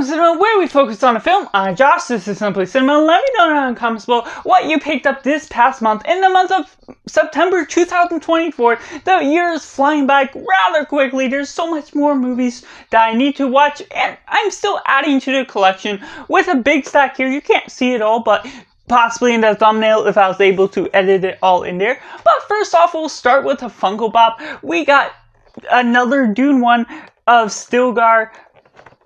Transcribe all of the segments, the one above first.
Cinema, where we focus on a film. I'm Josh, this is Simply Cinema. Let me know down in the comments below what you picked up this past month. In the month of September 2024, the year is flying by rather quickly. There's so much more movies that I need to watch, and I'm still adding to the collection with a big stack here. You can't see it all, but possibly in the thumbnail if I was able to edit it all in there. But first off, we'll start with a Funko Pop. We got another Dune one of Stilgar.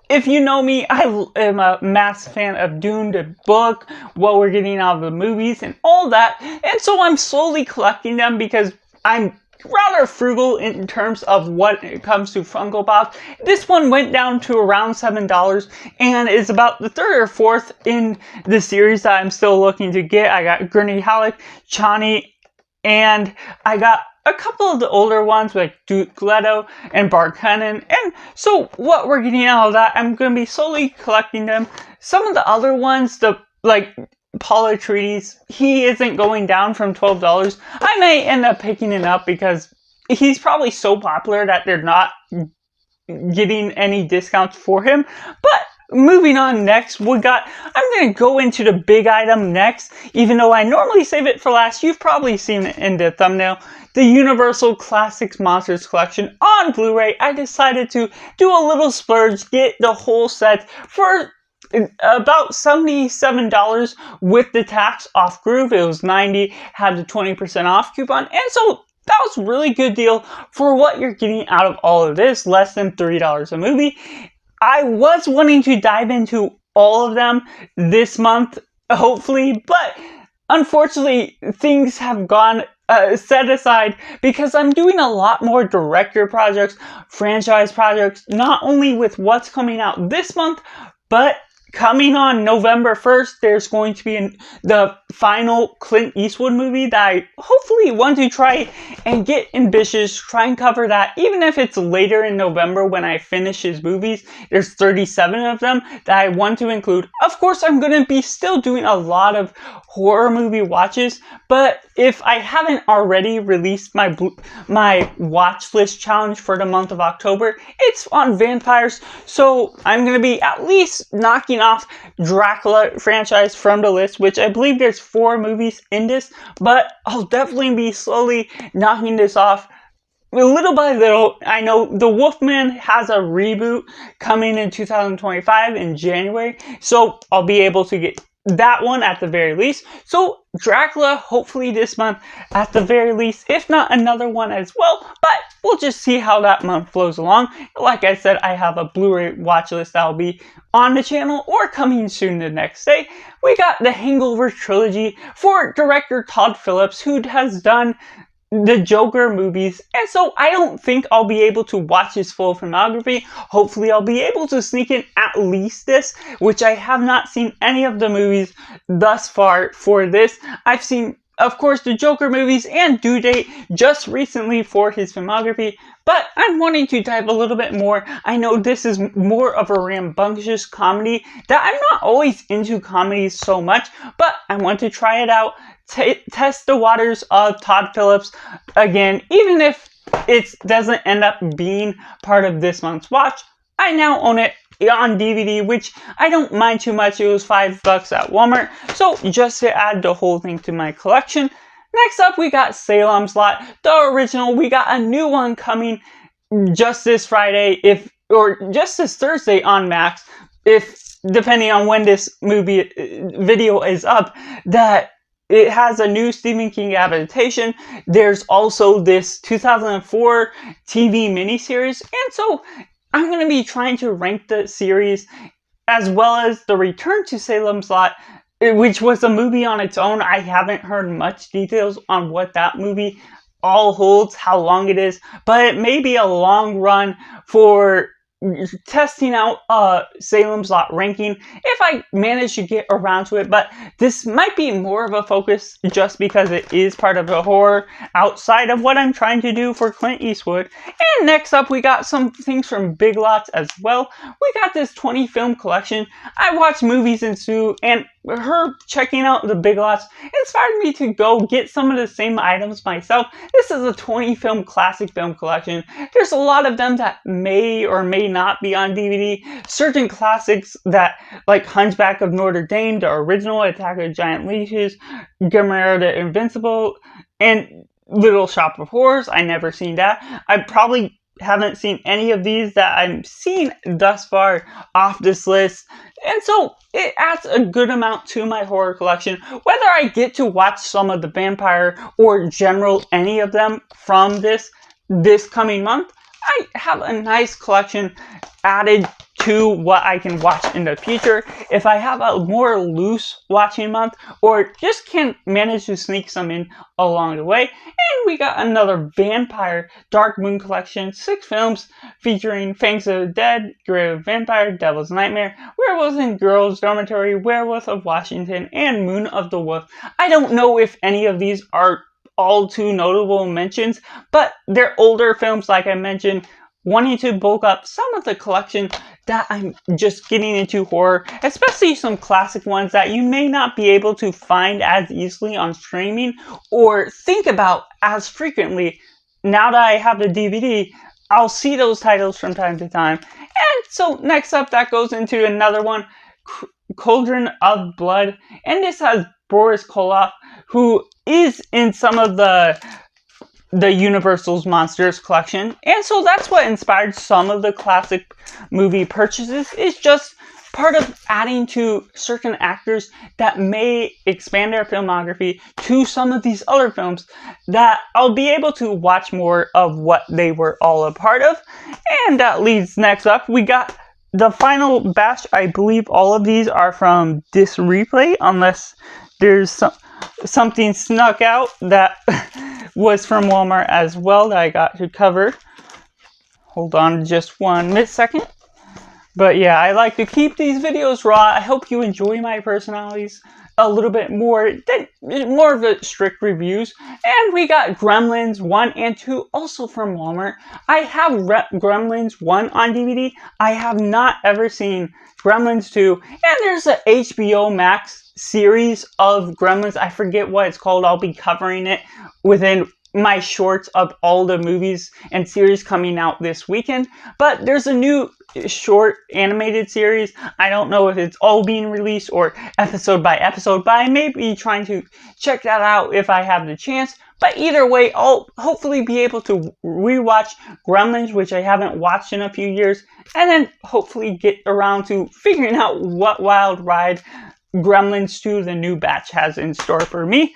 If you know me, I am a massive fan of Dune, the book, what we're getting out of the movies, and all that. And so I'm slowly collecting them because I'm rather frugal in terms of what it comes to Funko Pops. This one went down to around $7 and is about the third or fourth in the series that I'm still looking to get. I got Gurney Halleck, Chani, and I got a couple of the older ones like Duke Leto and Bart Cunningham. And so what we're getting out of that, I'm going to be slowly collecting them. Some of the other ones, like Paul Atreides, he isn't going down from $12. I may end up picking it up because he's probably so popular that they're not getting any discounts for him. But moving on, next I'm going to go into the big item next, even though I normally save it for last. You've probably seen it in the thumbnail. The Universal Classics Monsters Collection on Blu-ray. I decided to do a little splurge, get the whole set for about $77 with the tax off Groove. It was $90, had the 20% off coupon, and so that was a really good deal for what you're getting out of all of this, less than $3 a movie. I was wanting to dive into all of them this month, hopefully, but unfortunately, things have gone set aside because I'm doing a lot more director projects, franchise projects, not only with what's coming out this month, but coming on November 1st, there's going to be the final Clint Eastwood movie that I hopefully want to try and get ambitious, try and cover that, even if it's later in November when I finish his movies. There's 37 of them that I want to include. Of course, I'm going to be still doing a lot of horror movie watches, but if I haven't already released my watch list challenge for the month of October, it's on vampires, so I'm going to be at least knocking off Dracula franchise from the list, which I believe there's 4 movies in this, but I'll definitely be slowly knocking this off little by little. I know The Wolfman has a reboot coming in 2025 in January, so I'll be able to get that one at the very least. So Dracula, hopefully this month at the very least, if not another one as well, but we'll just see how that month flows along. Like I said, I have a Blu-ray watch list that'll be on the channel or coming soon the next day. We got the Hangover trilogy for director Todd Phillips, who has done the Joker movies, and so I don't think I'll be able to watch his full filmography. Hopefully I'll be able to sneak in at least this, which I have not seen any of the movies thus far for this. I've seen, of course, the Joker movies and Due Date just recently for his filmography, but I'm wanting to dive a little bit more. I know this is more of a rambunctious comedy that I'm not always into comedies so much, but I want to try it out, test the waters of Todd Phillips again, even if it doesn't end up being part of this month's watch. I now own it on DVD, which I don't mind too much. It was $5 at Walmart, so just to add the whole thing to my collection. Next up, we got Salem's Lot, the original. We got a new one coming just this Friday, or just this Thursday on Max, depending on when this movie video is up, that it has a new Stephen King adaptation. There's also this 2004 TV miniseries, and so I'm going to be trying to rank the series as well as the Return to Salem's Lot, which was a movie on its own. I haven't heard much details on what that movie all holds, how long it is, but it may be a long run for testing out Salem's Lot ranking if I manage to get around to it. But this might be more of a focus just because it is part of the horror outside of what I'm trying to do for Clint Eastwood. And next up, we got some things from Big Lots as well. We got this 20 film collection. I watch movies in Sue, and her checking out the Big Lots inspired me to go get some of the same items myself. This is a 20 film classic film collection. There's a lot of them that may or may not be on DVD. Certain classics that, like Hunchback of Notre Dame, the original, Attack of the Giant Leashes, Guillermo the Invincible, and Little Shop of Horrors. I never seen that. I probably haven't seen any of these that I'm seeing thus far off this list. And so it adds a good amount to my horror collection. Whether I get to watch some of the vampire or general any of them from this coming month, I have a nice collection added to what I can watch in the future. If I have a more loose watching month or just can't manage to sneak some in along the way. And we got another vampire Dark Moon collection, 6 films featuring Fangs of the Dead, Grave of Vampire, Devil's Nightmare, Werewolves and Girls Dormitory, Werewolf of Washington, and Moon of the Wolf. I don't know if any of these are all too notable mentions, but they're older films, like I mentioned, wanting to bulk up some of the collection that I'm just getting into horror, especially some classic ones that you may not be able to find as easily on streaming or think about as frequently. Now that I have the DVD, I'll see those titles from time to time. And so next up, that goes into another one, Cauldron of Blood, and this has Boris Karloff, who is in some of the Universal's Monsters collection. And so that's what inspired some of the classic movie purchases, is just part of adding to certain actors that may expand their filmography to some of these other films that I'll be able to watch more of what they were all a part of. And that leads next up, we got the final batch. I believe all of these are from This Replay, unless there's something snuck out that was from Walmart as well that I got to cover. Hold on just 1 second. But yeah, I like to keep these videos raw. I hope you enjoy my personalities a little bit more of the strict reviews. And we got Gremlins 1 and 2 also from Walmart. I have Gremlins 1 on DVD. I have not ever seen Gremlins 2. And there's a HBO Max series of Gremlins. I forget what it's called. I'll be covering it within my shorts of all the movies and series coming out this weekend. But there's a new short animated series. I don't know if it's all being released or episode by episode, but I may be trying to check that out if I have the chance. But either way, I'll hopefully be able to rewatch Gremlins, which I haven't watched in a few years, and then hopefully get around to figuring out what wild ride Gremlins 2, the new batch, has in store for me.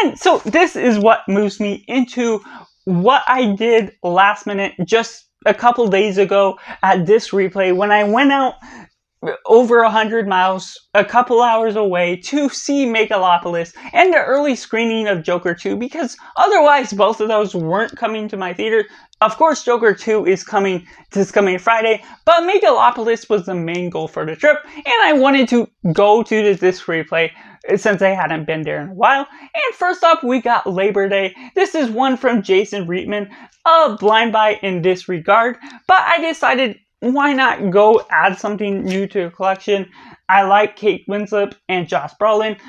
And so this is what moves me into what I did last minute just a couple days ago at This Replay, when I went out over 100 miles, a couple hours away, to see Megalopolis and the early screening of Joker 2, because otherwise both of those weren't coming to my theater. Of course, Joker 2 is coming this coming Friday, but Megalopolis was the main goal for the trip, and I wanted to go to This Replay since I hadn't been there in a while. And first up, we got Labor Day. This is one from Jason Reitman of Blind Buy in this regard, but I decided, why not go add something new to the collection? I like Kate Winslet and Josh Brolin.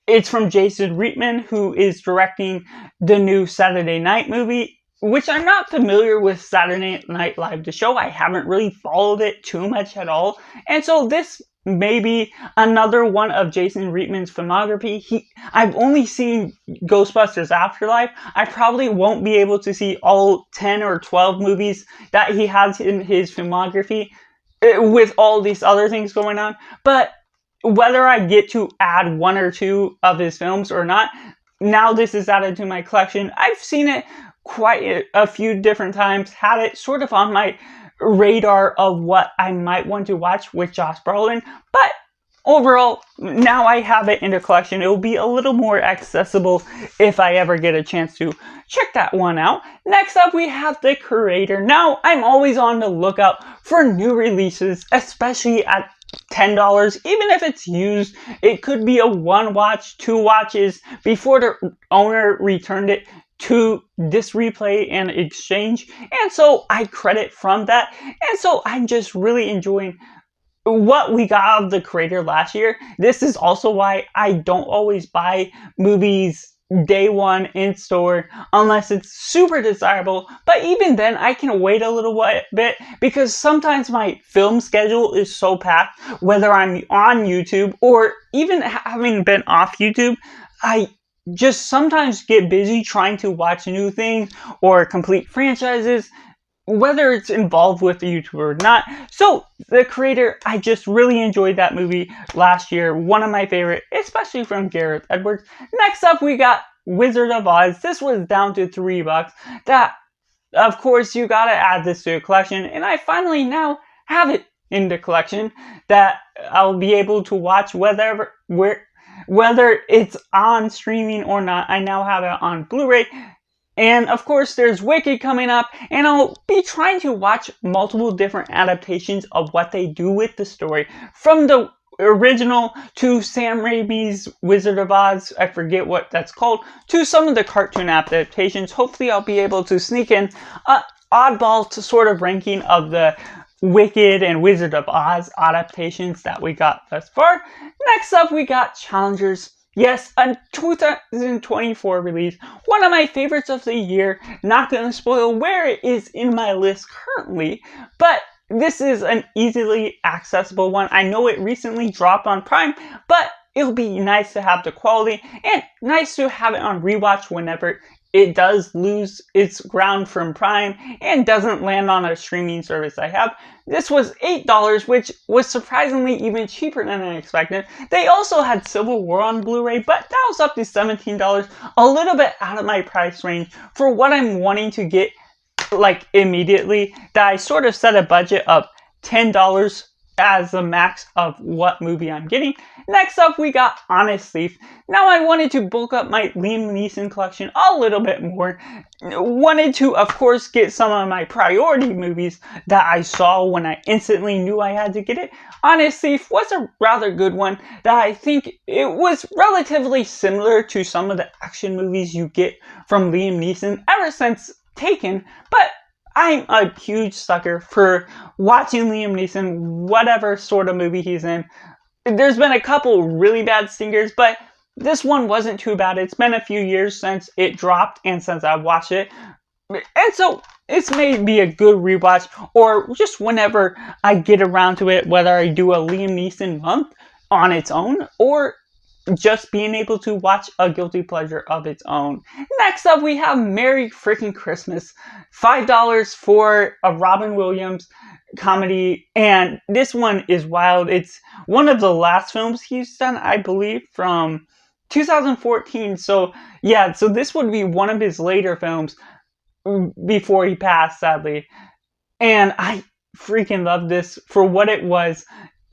It's from Jason Reitman, who is directing the new Saturday Night movie, which I'm not familiar with Saturday Night Live, the show. I haven't really followed it too much at all. And so this may be another one of Jason Reitman's filmography. I've only seen Ghostbusters Afterlife. I probably won't be able to see all 10 or 12 movies that he has in his filmography with all these other things going on. But whether I get to add 1 or 2 of his films or not, now this is added to my collection. I've seen it quite a few different times, had it sort of on my radar of what I might want to watch with Josh Brolin, but overall, now I have it in the collection. It will be a little more accessible if I ever get a chance to check that one out. Next up, we have The Curator. Now, I'm always on the lookout for new releases, especially at $10, even if it's used. It could be a 1 watch, 2 watches before the owner returned it to This Replay and exchange. And so I credit from that. And so I'm just really enjoying what we got out of the creator last year. This is also why I don't always buy movies day one in store unless it's super desirable, but even then I can wait a little bit because sometimes my film schedule is so packed, whether I'm on YouTube or even having been off YouTube, I just sometimes get busy trying to watch new things or complete franchises, whether it's involved with the YouTuber or not. So the creator, I just really enjoyed that movie last year. One of my favorite, especially from Gareth Edwards. Next up, we got Wizard of Oz. This was down to $3. That, of course, you gotta add this to your collection, and I finally now have it in the collection that I'll be able to watch whether it's on streaming or not. I now have it on Blu-ray. And of course, there's Wicked coming up, and I'll be trying to watch multiple different adaptations of what they do with the story, from the original to Sam Raimi's Wizard of Oz, I forget what that's called, to some of the cartoon adaptations. Hopefully I'll be able to sneak in an oddball to sort of ranking of the Wicked and Wizard of Oz adaptations that we got thus far. Next up, we got Challengers. Yes, a 2024 release, one of my favorites of the year. Not going to spoil where it is in my list currently, but this is an easily accessible one. I know it recently dropped on Prime, but it'll be nice to have the quality and nice to have it on rewatch whenever it does lose its ground from Prime and doesn't land on a streaming service I have. This was $8, which was surprisingly even cheaper than I expected. They also had Civil War on Blu-ray, but that was up to $17, a little bit out of my price range for what I'm wanting to get like immediately. That I sort of set a budget of $10 as the max of what movie I'm getting. Next up, we got Honest Thief. Now I wanted to bulk up my Liam Neeson collection a little bit more. Wanted to, of course, get some of my priority movies that I saw when I instantly knew I had to get it. Honest Thief was a rather good one that I think it was relatively similar to some of the action movies you get from Liam Neeson ever since Taken, but I'm a huge sucker for watching Liam Neeson, whatever sort of movie he's in. There's been a couple really bad stingers, but this one wasn't too bad. It's been a few years since it dropped and since I watched it. And so it's may be a good rewatch, or just whenever I get around to it, whether I do a Liam Neeson month on its own, or just being able to watch a guilty pleasure of its own. Next up, we have Merry Freaking Christmas. $5 for a Robin Williams comedy, and this one is wild. It's one of the last films he's done, I believe, from 2014. So yeah, so this would be one of his later films before he passed, sadly. And I freaking love this for what it was.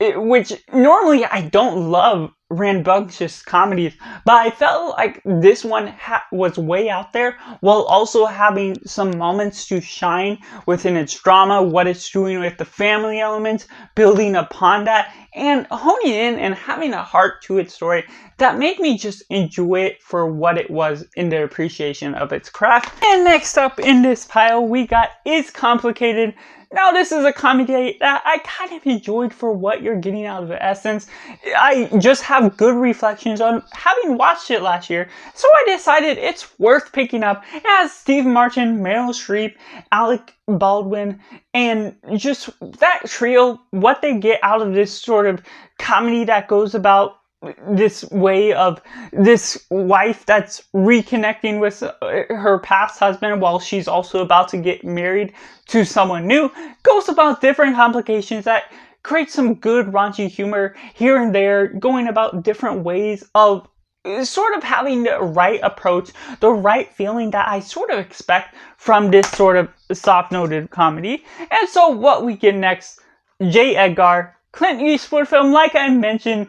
Which normally I don't love rambunctious comedies, but I felt like this one was way out there while also having some moments to shine within its drama, what it's doing with the family elements, building upon that, and honing in and having a heart to its story that made me just enjoy it for what it was in the appreciation of its craft. And next up in this pile, we got It's Complicated. Now, this is a comedy that I kind of enjoyed for what you're getting out of the essence. I just have good reflections on having watched it last year, so I decided it's worth picking up. It has Steve Martin, Meryl Streep, Alec Baldwin, and just that trio, what they get out of this sort of comedy that goes about this way of this wife that's reconnecting with her past husband while she's also about to get married to someone new, goes about different complications that create some good raunchy humor here and there, going about different ways of sort of having the right approach, the right feeling that I sort of expect from this sort of soft-noted comedy. And so what we get next, J. Edgar, Clint Eastwood film. Like I mentioned,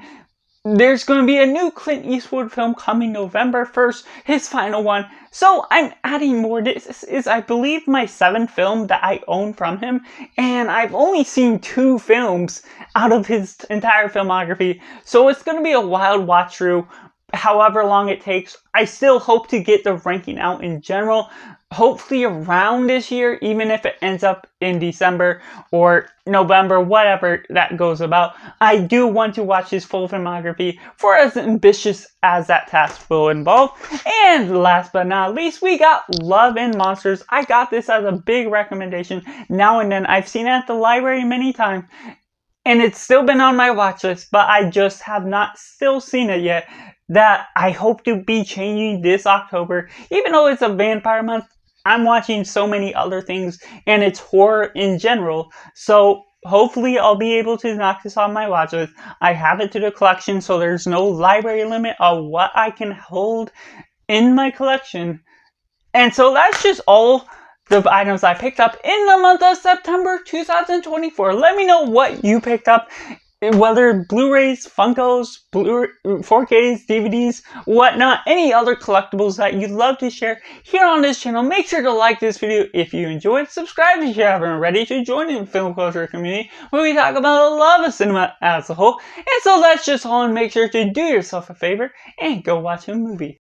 there's going to be a new Clint Eastwood film coming November 1st, his final one. So I'm adding more. This is, I believe, my 7th film that I own from him. And I've only seen 2 films out of his entire filmography. So it's going to be a wild watch through, however long it takes. I still hope to get the ranking out in general hopefully around this year, even if it ends up in December or November, whatever that goes about. I do want to watch his full filmography, for as ambitious as that task will involve. And last but not least, we got Love and Monsters. I got this as a big recommendation now and then. I've seen it at the library many times, and it's still been on my watch list, but I just have not still seen it yet. That I hope to be changing this October. Even though it's a vampire month, I'm watching so many other things, and it's horror in general. So hopefully I'll be able to knock this on my watch list. I have it to the collection, so there's no library limit on what I can hold in my collection. And so that's just all the items I picked up in the month of September 2024. Let me know what you picked up, whether Blu-rays, Funkos, 4Ks, DVDs, whatnot, any other collectibles that you'd love to share here on this channel. Make sure to like this video if you enjoyed, subscribe if you haven't already to join in the film culture community where we talk about the love of cinema as a whole. And so that's just all, and make sure to do yourself a favor and go watch a movie.